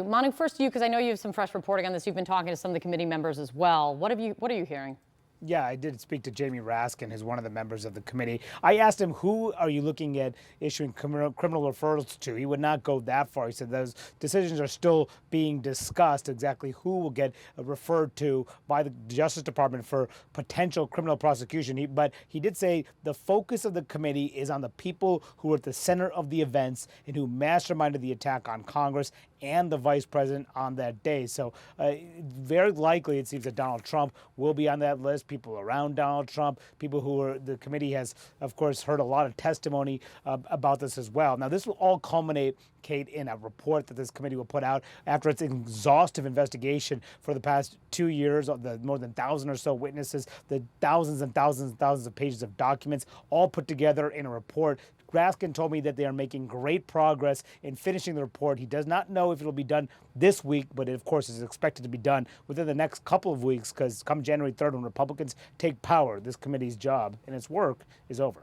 Manu, first to you, because I know you have some fresh reporting on this. You've been talking to some of the committee members as well. What are you hearing? Yeah, I did speak to Jamie Raskin, who's one of the members of the committee. I asked him, who are you looking at issuing criminal referrals to? He would not go that far. He said those decisions are still being discussed, exactly who will get referred to by the Justice Department for potential criminal prosecution. But he did say the focus of the committee is on the people who were at the center of the events and who masterminded the attack on Congress and the vice president on that day. So very likely it seems that Donald Trump will be on that list. People around Donald Trump, people who are, the committee has, of course, heard a lot of testimony about this as well. Now, this will all culminate, Kate, in a report that this committee will put out after its exhaustive investigation for the past 2 years, the more than 1,000 or so witnesses, the thousands and thousands and thousands of pages of documents, all put together in a report. Raskin told me that they are making great progress in finishing the report. He does not know if it'll be done this week, but it, of course, is expected to be done within the next couple of weeks, because come January 3rd, when Republicans take power, this committee's job and its work is over.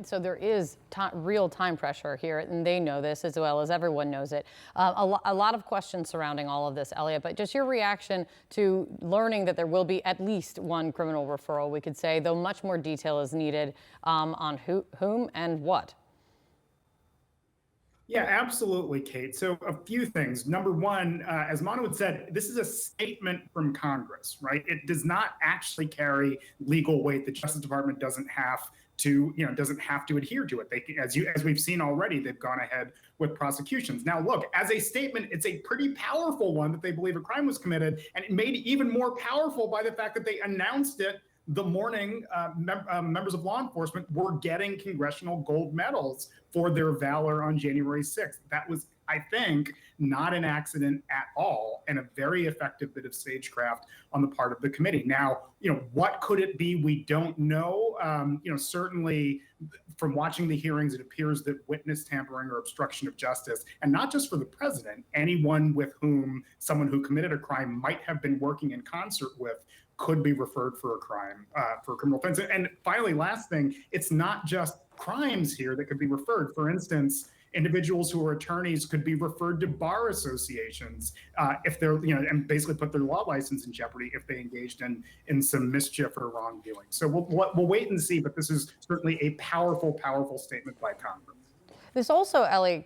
So there is real time pressure here, and they know this as well as everyone knows it. A lot of questions surrounding all of this, Elliot, but just your reaction to learning that there will be at least one criminal referral, we could say, though much more detail is needed on whom and what. Yeah, absolutely, Kate. So a few things. Number one, as Manu had said, this is a statement from Congress, right? It does not actually carry legal weight. The Justice Department doesn't have to adhere to it. As we've seen already, they've gone ahead with prosecutions. Now, look, as a statement, it's a pretty powerful one that they believe a crime was committed, and it made even more powerful by the fact that they announced it the morning members of law enforcement were getting congressional gold medals for their valor on January 6th. That was, I think, not an accident at all, and a very effective bit of stagecraft on the part of the committee. Now, what could it be? We don't know. Certainly from watching the hearings, it appears that witness tampering or obstruction of justice, and not just for the president, anyone with whom someone who committed a crime might have been working in concert with, could be referred for a crime, for a criminal offense. And finally, last thing, it's not just crimes here that could be referred. For instance, individuals who are attorneys could be referred to bar associations if they're, and basically put their law license in jeopardy if they engaged in some mischief or wrongdoing. So we'll wait and see, but this is certainly a powerful, powerful statement by Congress. This also, Elliot,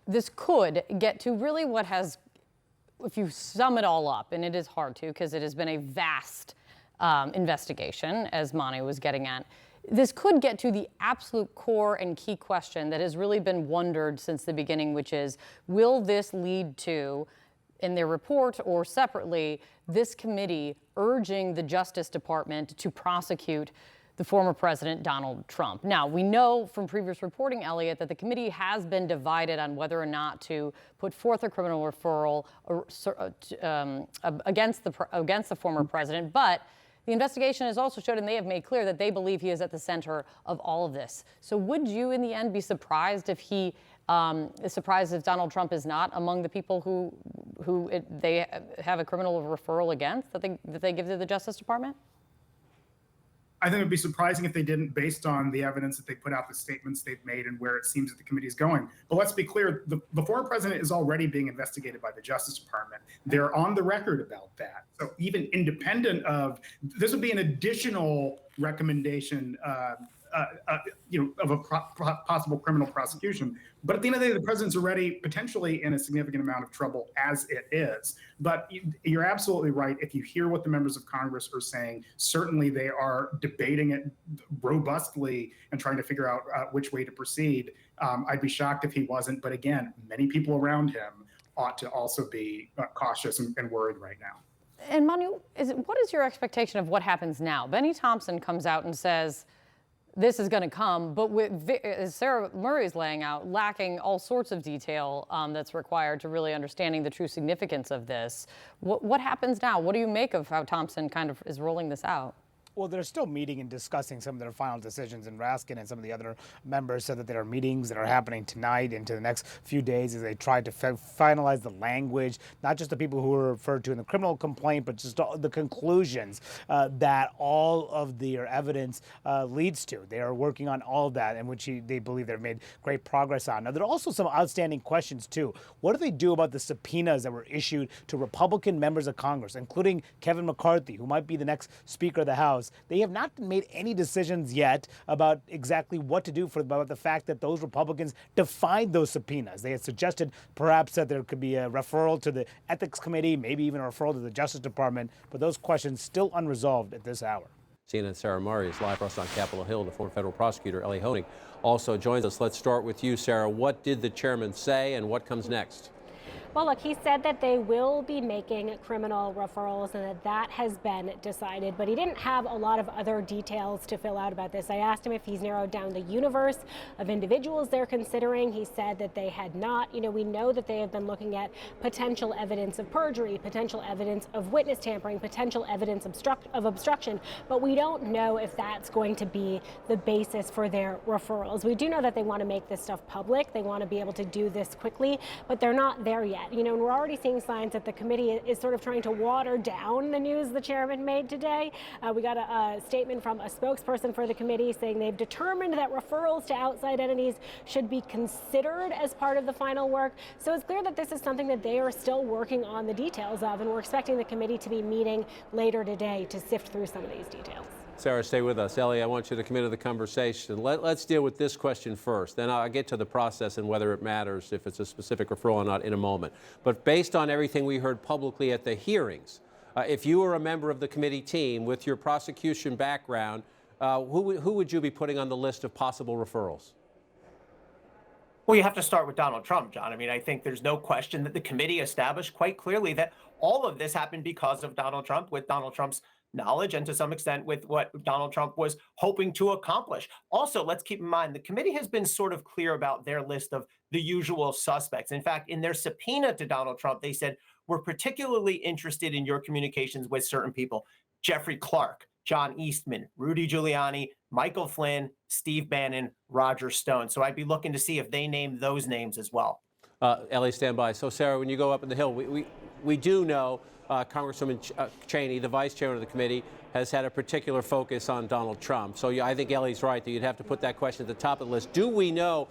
this could get to really what has, if you sum it all up, and it is hard to, because it has been a vast investigation, as Manu was getting at, this could get to the absolute core and key question that has really been wondered since the beginning, which is, will this lead to, in their report or separately, this committee urging the Justice Department to prosecute the former President Donald Trump? Now, we know from previous reporting, Elliot, that the committee has been divided on whether or not to put forth a criminal referral against the former president, but the investigation has also showed, and they have made clear, that they believe he is at the center of all of this. So would you, in the end, be surprised if he is surprised if Donald Trump is not among the people who they have a criminal referral against that they give to the Justice Department? I think it would be surprising if they didn't, based on the evidence that they put out, the statements they've made, and where it seems that the committee is going. But let's be clear, the former president is already being investigated by the Justice Department. They're on the record about that. So even independent of, this would be an additional recommendation of a possible criminal prosecution. But at the end of the day, the president's already potentially in a significant amount of trouble as it is. But you're absolutely right. If you hear what the members of Congress are saying, certainly they are debating it robustly and trying to figure out which way to proceed. I'd be shocked if he wasn't. But again, many people around him ought to also be cautious and worried right now. And Manu, what is your expectation of what happens now? Benny Thompson comes out and says, this is going to come, but as Sarah Murray is laying out, lacking all sorts of detail that's required to really understanding the true significance of this. What happens now? What do you make of how Thompson kind of is rolling this out? Well, they're still meeting and discussing some of their final decisions, and Raskin and some of the other members said that there are meetings that are happening tonight into the next few days as they try to finalize the language, not just the people who were referred to in the criminal complaint, but just the conclusions that all of their evidence leads to. They are working on all of that, in which they believe they've made great progress on. Now, there are also some outstanding questions, too. What do they do about the subpoenas that were issued to Republican members of Congress, including Kevin McCarthy, who might be the next Speaker of the House? They have not made any decisions yet about exactly what to do about the fact that those Republicans defied those subpoenas. They had suggested perhaps that there could be a referral to the Ethics Committee, maybe even a referral to the Justice Department, but those questions still unresolved at this hour. CNN's Sarah Murray is live for us on Capitol Hill. The former federal prosecutor, Elie Honig, also joins us. Let's start with you, Sarah. What did the chairman say, and what comes next? Well, look, he said that they will be making criminal referrals and that has been decided, but he didn't have a lot of other details to fill out about this. I asked him if he's narrowed down the universe of individuals they're considering. He said that they had not. We know that they have been looking at potential evidence of perjury, potential evidence of witness tampering, potential evidence of obstruction, but we don't know if that's going to be the basis for their referrals. We do know that they want to make this stuff public. They want to be able to do this quickly, but they're not there yet. And we're already seeing signs that the committee is sort of trying to water down the news the chairman made today. We got a statement from a spokesperson for the committee saying they've determined that referrals to outside entities should be considered as part of the final work. So it's clear that this is something that they are still working on the details of, and we're expecting the committee to be meeting later today to sift through some of these details. Sarah, stay with us. Elie, I want you to come into the conversation. Let's deal with this question first. Then I'll get to the process and whether it matters if it's a specific referral or not in a moment. But based on everything we heard publicly at the hearings, if you were a member of the committee team with your prosecution background, who would you be putting on the list of possible referrals? Well, you have to start with Donald Trump, John. I mean, I think there's no question that the committee established quite clearly that all of this happened because of Donald Trump, with Donald Trump's knowledge and to some extent with what Donald Trump was hoping to accomplish. Also, let's keep in mind, the committee has been sort of clear about their list of the usual suspects. In fact, in their subpoena to Donald Trump, they said, we're particularly interested in your communications with certain people: Jeffrey Clark, John Eastman, Rudy Giuliani, Michael Flynn, Steve Bannon, Roger Stone. So I'd be looking to see if they name those names as well. Elie, stand by. So, Sarah, when you go up in the Hill, we do know Congresswoman Cheney, the vice chairman of the committee, has had a particular focus on Donald Trump. So I think Ellie's right that you'd have to put that question at the top of the list. Do we know,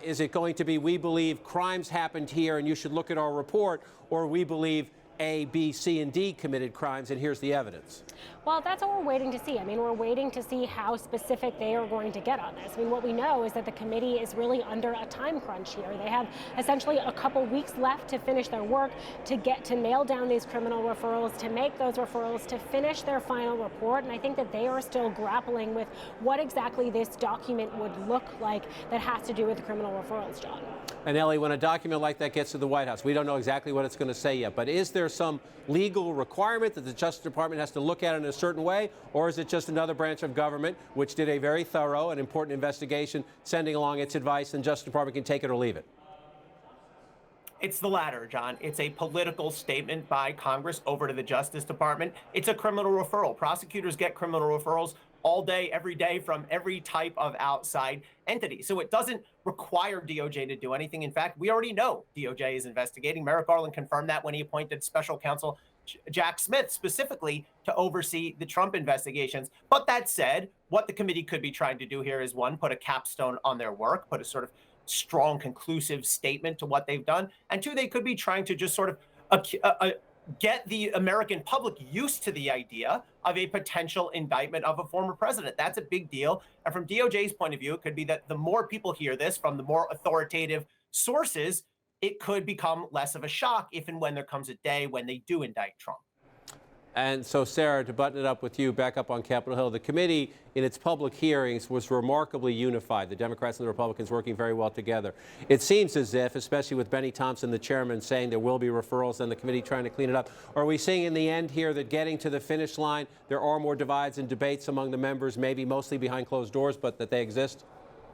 is it going to be we believe crimes happened here and you should look at our report, or we believe A, B, C, and D committed crimes and here's the evidence? Well, that's what we're waiting to see. I mean, we're waiting to see how specific they are going to get on this. I mean, what we know is that the committee is really under a time crunch here. They have essentially a couple weeks left to finish their work, to nail down these criminal referrals, to make those referrals, to finish their final report. And I think that they are still grappling with what exactly this document would look like that has to do with the criminal referrals, John. And Elie, when a document like that gets to the White House, we don't know exactly what it's going to say yet, but is there some legal requirement that the Justice Department has to look at it in a certain way, or is it just another branch of government which did a very thorough and important investigation, sending along its advice, and Justice Department can take it or leave it? It's the latter, John. It's a political statement by Congress over to the Justice Department. It's a criminal referral. Prosecutors get criminal referrals all day, every day, from every type of outside entity. So it doesn't require DOJ to do anything. In fact, we already know DOJ is investigating. Merrick Garland confirmed that when he appointed special counsel Jack Smith specifically to oversee the Trump investigations. But that said, what the committee could be trying to do here is, one, put a capstone on their work, put a sort of strong, conclusive statement to what they've done. And two, they could be trying to just sort of get the American public used to the idea of a potential indictment of a former president. That's a big deal. And from DOJ's point of view, it could be that the more people hear this from the more authoritative sources, it could become less of a shock if and when there comes a day when they do indict Trump. And so, Sarah, to button it up with you, back up on Capitol Hill, the committee in its public hearings was remarkably unified, the Democrats and the Republicans working very well together. It seems as if, especially with Benny Thompson, the chairman, saying there will be referrals and the committee trying to clean it up, are we seeing in the end here that getting to the finish line, there are more divides and debates among the members, maybe mostly behind closed doors, but that they exist?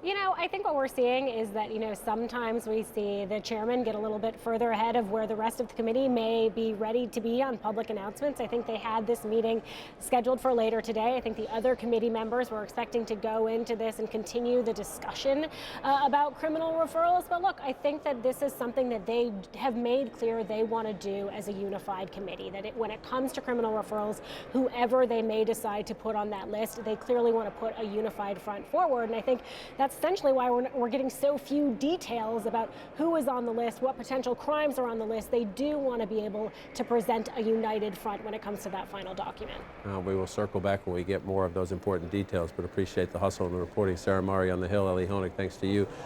You know, I think what we're seeing is that, sometimes we see the chairman get a little bit further ahead of where the rest of the committee may be ready to be on public announcements. I think they had this meeting scheduled for later today. I think the other committee members were expecting to go into this and continue the discussion about criminal referrals. But look, I think that this is something that they have made clear they want to do as a unified committee, that when it comes to criminal referrals, whoever they may decide to put on that list, they clearly want to put a unified front forward. And I think that's essentially why we're getting so few details about who is on the list, what potential crimes are on the list. They do want to be able to present a united front when it comes to that final document. We will circle back when we get more of those important details, but appreciate the hustle and the reporting. Sarah Murray on the Hill, Ellie Honig, thanks to you.